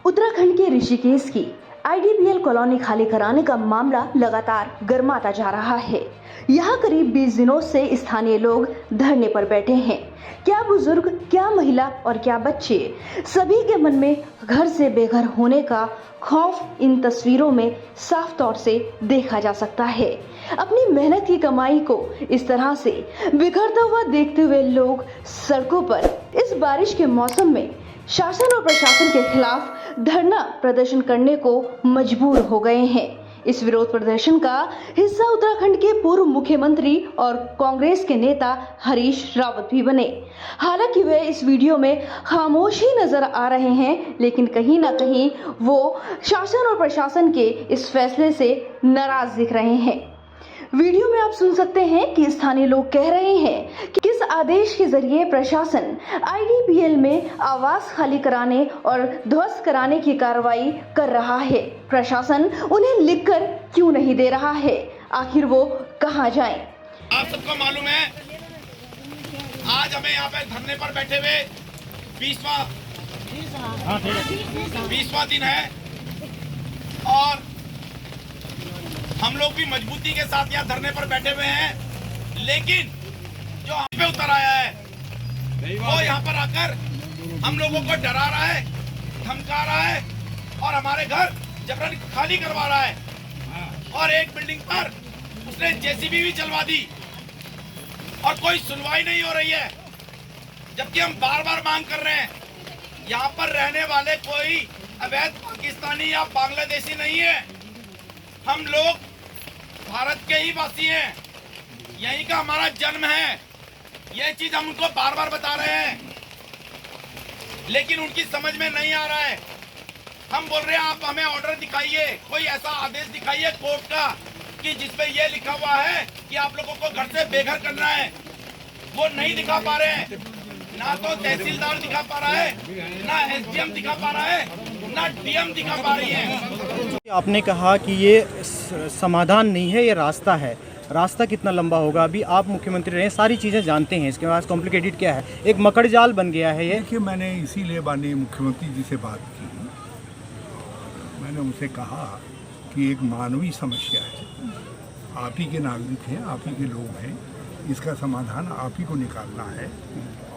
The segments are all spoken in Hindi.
उत्तराखंड के ऋषिकेश की आईडीबीएल कॉलोनी खाली कराने का मामला लगातार गर्माता जा रहा है। यहाँ करीब 20 दिनों से स्थानीय लोग धरने पर बैठे हैं। क्या बुजुर्ग, क्या महिला और क्या बच्चे, सभी के मन में घर से बेघर होने का खौफ इन तस्वीरों में साफ तौर से देखा जा सकता है। अपनी मेहनत की कमाई को इस तरह से बिखरता हुआ देखते हुए लोग सड़कों पर इस बारिश के मौसम में शासन और प्रशासन के खिलाफ धरना प्रदर्शन करने को मजबूर हो गए हैं। इस विरोध प्रदर्शन का हिस्सा उत्तराखंड के पूर्व मुख्यमंत्री और कांग्रेस के नेता हरीश रावत भी बने। हालांकि वे इस वीडियो में खामोश ही नजर आ रहे हैं, लेकिन कहीं ना कहीं वो शासन और प्रशासन के इस फैसले से नाराज दिख रहे हैं। वीडियो में आप सुन सकते हैं कि स्थानीय लोग कह रहे हैं कि किस आदेश के जरिए प्रशासन आईडीबीएल में आवास खाली कराने और ध्वस्त कराने की कार्रवाई कर रहा है। प्रशासन उन्हें लिखकर क्यों नहीं दे रहा है? आखिर वो कहां जाएं? आप सबको मालूम है, आज हमें यहाँ पे धरने पर बैठे हुए 20वां दिन है और हम लोग भी मजबूती के साथ यहाँ धरने पर बैठे हुए हैं। लेकिन जो हम पे उतर आया है वो यहाँ पर आकर हम लोगों को डरा रहा है, धमका रहा है और हमारे घर जबरन खाली करवा रहा है। और एक बिल्डिंग पर उसने जेसीबी भी चलवा दी और कोई सुनवाई नहीं हो रही है। जबकि हम बार बार मांग कर रहे हैं, यहाँ पर रहने वाले कोई अवैध पाकिस्तानी या बांग्लादेशी नहीं है। हम लोग भारत के ही वासी हैं, यहीं का हमारा जन्म है। यह चीज हम उनको बार बार बता रहे हैं, लेकिन उनकी समझ में नहीं आ रहा है। हम बोल रहे हैं आप हमें ऑर्डर दिखाइए, कोई ऐसा आदेश दिखाइए कोर्ट का कि जिसपे ये लिखा हुआ है कि आप लोगों को घर से बेघर करना है। वो नहीं दिखा पा रहे हैं, ना तो तहसीलदार दिखा पा रहा है, ना एसडीएम दिखा पा रहा है, ना डीएम दिखा पा रही है। आपने कहा कि ये समाधान नहीं है, ये रास्ता है। रास्ता कितना लंबा होगा? अभी आप मुख्यमंत्री रहे, सारी चीज़ें जानते हैं, इसके बाद कॉम्प्लिकेटेड क्या है? एक मकड़ जाल बन गया है ये। देखिए, मैंने इसीलिए माननीय मुख्यमंत्री जी से बात की। मैंने उनसे कहा कि एक मानवीय समस्या है, आप ही के नागरिक हैं, आप ही के लोग हैं, इसका समाधान आप ही को निकालना है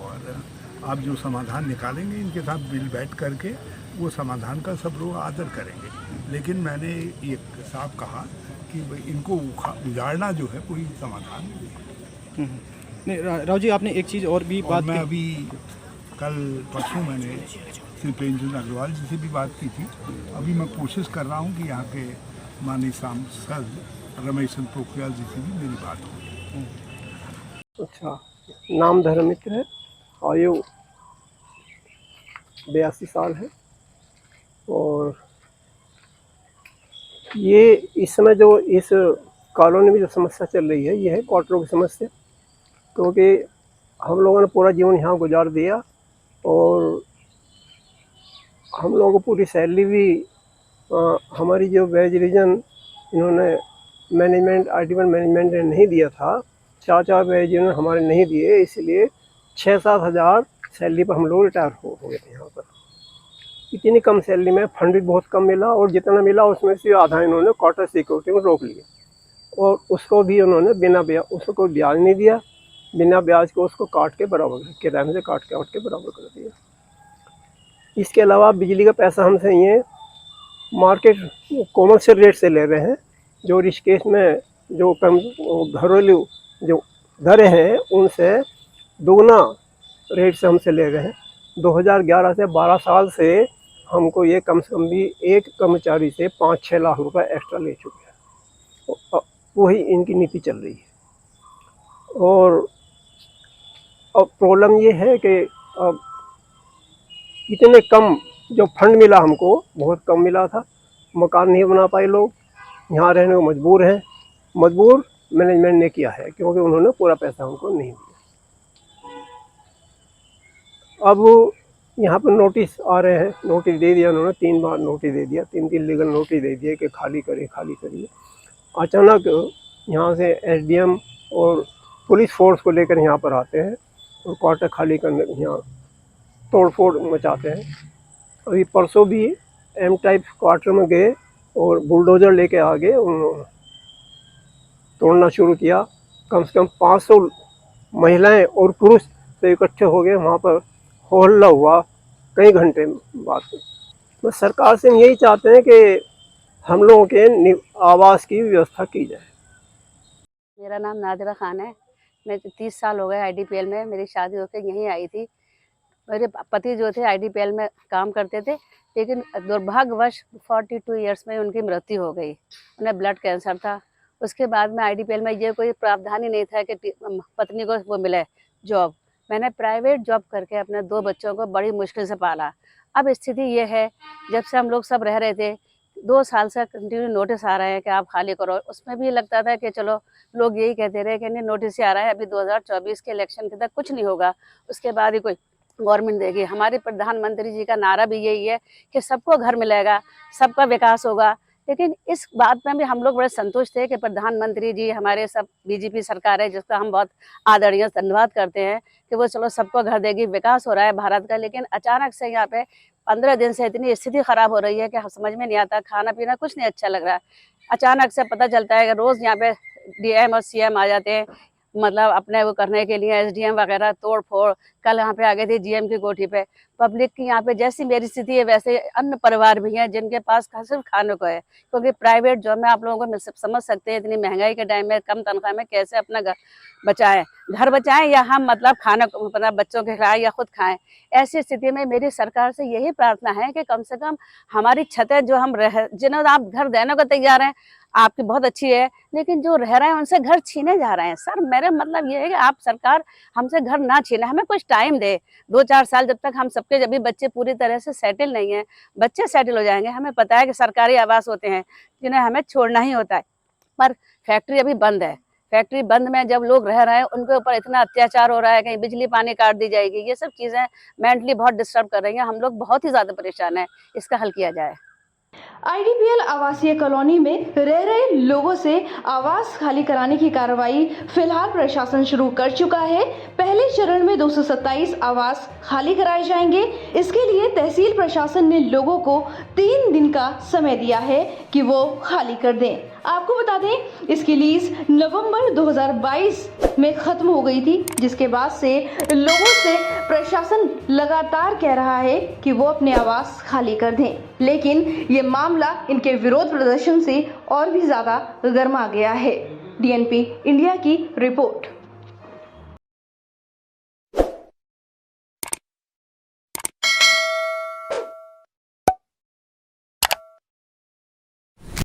और आप जो समाधान निकालेंगे इनके साथ बिल बैठ करके वो समाधान का सब लोग आदर करेंगे। लेकिन मैंने ये साफ कहा कि इनको उजाड़ना जो है कोई समाधान नहीं। राव जी, आपने एक चीज़ और भी बात मैं अभी कल परसों मैंने श्री प्रेमचंद अग्रवाल जी से भी बात की थी। अभी मैं कोशिश कर रहा हूँ कि यहाँ के माननीय सांसद रमेश चंद्र पोखरियाल जी से भी मेरी बात हो। अच्छा, नाम धर्ममित्र है, आयु 82 साल है और ये इस समय जो इस कॉलोनी में जो समस्या चल रही है ये है क्वार्टरों की समस्या। क्योंकि हम लोगों ने पूरा जीवन यहाँ गुजार दिया और हम लोगों को पूरी सैलरी भी हमारी जो वेज रीजन इन्होंने मैनेजमेंट आईडीबीएल मैनेजमेंट ने नहीं दिया था, 4 वेज इन्होंने हमारे नहीं दिए, इसलिए 6-7 हज़ार सैलरी पर हम लोग रिटायर हो गए थे। यहाँ पर इतनी कम सैलरी में फंड भी बहुत कम मिला और जितना मिला उसमें से आधा इन्होंने क्वार्टर सिक्योरिटी में रोक लिया और उसको भी उन्होंने बिना ब्याज, उसको कोई ब्याज नहीं दिया, बिना ब्याज को उसको काट के बराबर किराए में से काट के बराबर कर दिया। इसके अलावा बिजली का पैसा हमसे ये मार्केट कॉमर्शियल रेट से ले रहे हैं, जो ऋषिकेश में जो घरेलू जो दरें हैं उनसे दोगुना रेट से हमसे ले रहे हैं। 2011 से 12 साल से हमको ये कम से कम भी एक कर्मचारी से 5-6 लाख रुपए एक्स्ट्रा ले चुके हैं। वही इनकी नीति चल रही है और अब प्रॉब्लम ये है कि अब इतने कम जो फंड मिला हमको, बहुत कम मिला था, मकान नहीं बना पाए लोग, यहाँ रहने को मजबूर हैं। मजबूर मैनेजमेंट ने किया है क्योंकि उन्होंने पूरा पैसा हमको नहीं दिया। अब यहाँ पर नोटिस आ रहे हैं, नोटिस दे दिया उन्होंने, 3 बार नोटिस दे दिया, 3 लीगल नोटिस दे दिए कि खाली करिए। अचानक यहाँ से एसडीएम और पुलिस फोर्स को लेकर यहाँ पर आते हैं और क्वार्टर खाली करने यहाँ तोड़ फोड़ मचाते हैं। अभी परसों भी एम टाइप क्वार्टर में गए और बुलडोज़र लेके आ गए, उन तोड़ना शुरू किया। कम से कम 500 महिलाएं और पुरुष से इकट्ठे हो गए, वहाँ पर हो हल्ला हुआ कई घंटे बाद। तो सरकार से हम यही चाहते हैं कि हम लोगों के आवास की व्यवस्था की जाए। मेरा नाम नादिरा खान है। मैं 30 साल हो गए आईडीपीएल में, मेरी शादी होकर यहीं आई थी। मेरे पति जो थे आईडीपीएल में काम करते थे, लेकिन दुर्भाग्यवश 42 इयर्स में उनकी मृत्यु हो गई। उन्हें ब्लड कैंसर था। उसके बाद में आईडीपीएल में ये कोई प्रावधान ही नहीं था कि पत्नी को वो मिले जॉब। मैंने प्राइवेट जॉब करके अपने 2 बच्चों को बड़ी मुश्किल से पाला। अब स्थिति ये है, जब से हम लोग सब रह रहे थे 2 साल से कंटिन्यू नोटिस आ रहे हैं कि आप खाली करो। उसमें भी लगता था कि चलो लोग यही कहते रहे कि नहीं नोटिस ही आ रहा है, अभी 2024 के इलेक्शन के तक कुछ नहीं होगा, उसके बाद ही कोई गवर्नमेंट देगी। हमारे प्रधानमंत्री जी का नारा भी यही है कि सबको घर मिलेगा, सबका विकास होगा। लेकिन इस बात में भी हम लोग बड़े संतुष्ट थे कि प्रधानमंत्री जी हमारे सब बीजेपी सरकार है, जिसका हम बहुत आदरणीय धन्यवाद करते हैं कि वो चलो सबको घर देगी, विकास हो रहा है भारत का। लेकिन अचानक से यहाँ पे 15 दिन से इतनी स्थिति खराब हो रही है कि समझ में नहीं आता, खाना पीना कुछ नहीं अच्छा लग रहा है। अचानक से पता चलता है कि रोज़ यहाँ पे डीएम और सीएम आ जाते हैं, मतलब अपने वो करने के लिए, एसडीएम वगैरह तोड़ फोड़। कल यहाँ पे आ गए थे जीएम की कोठी पे। पब्लिक की यहाँ पे जैसी मेरी स्थिति है वैसे अन्य परिवार भी हैं जिनके पास सिर्फ खाने को है, क्योंकि प्राइवेट जॉब में आप लोगों को समझ सकते हैं इतनी महंगाई के टाइम में कम तनख्वाह में कैसे अपना घर बचाएं या हम मतलब खाना मतलब बच्चों के खिलाएं या खुद खाएं। ऐसी स्थिति में मेरी सरकार से यही प्रार्थना है कि कम से कम हमारी छतें जो हम जिन्हें आप घर देने को तैयार हैं, आपकी बहुत अच्छी है, लेकिन जो रह रहे हैं उनसे घर छीने जा रहे हैं। सर मेरा मतलब ये है कि आप सरकार हमसे घर ना छीने, हमें कुछ टाइम दे, 2-4 साल, जब तक हम सबके जब भी बच्चे पूरी तरह से सेटल नहीं हैं। बच्चे सेटल हो जाएंगे, हमें पता है कि सरकारी आवास होते हैं जिन्हें हमें छोड़ना ही होता है, पर फैक्ट्री अभी बंद है। फैक्ट्री बंद में जब लोग रह रहे हैं उनके ऊपर इतना अत्याचार हो रहा है, कहीं बिजली पानी काट दी जाएगी, ये सब चीज़ें मेंटली बहुत डिस्टर्ब कर रही हैं। हम लोग बहुत ही ज़्यादा परेशान हैं, इसका हल किया जाए। आईडीपीएल आवासीय कॉलोनी में रह रहे लोगों से आवास खाली कराने की कार्रवाई फिलहाल प्रशासन शुरू कर चुका है। पहले चरण में 227 आवास खाली कराए जाएंगे। इसके लिए तहसील प्रशासन ने लोगों को 3 दिन का समय दिया है कि वो खाली कर दें। आपको बता दें इसकी लीज नवंबर 2022 में खत्म हो गई थी, जिसके बाद से लोगों से प्रशासन लगातार कह रहा है कि वो अपने आवास खाली कर दें, लेकिन ये मामला इनके विरोध प्रदर्शन से और भी ज्यादा गर्मा गया है। डीएनपी इंडिया की रिपोर्ट।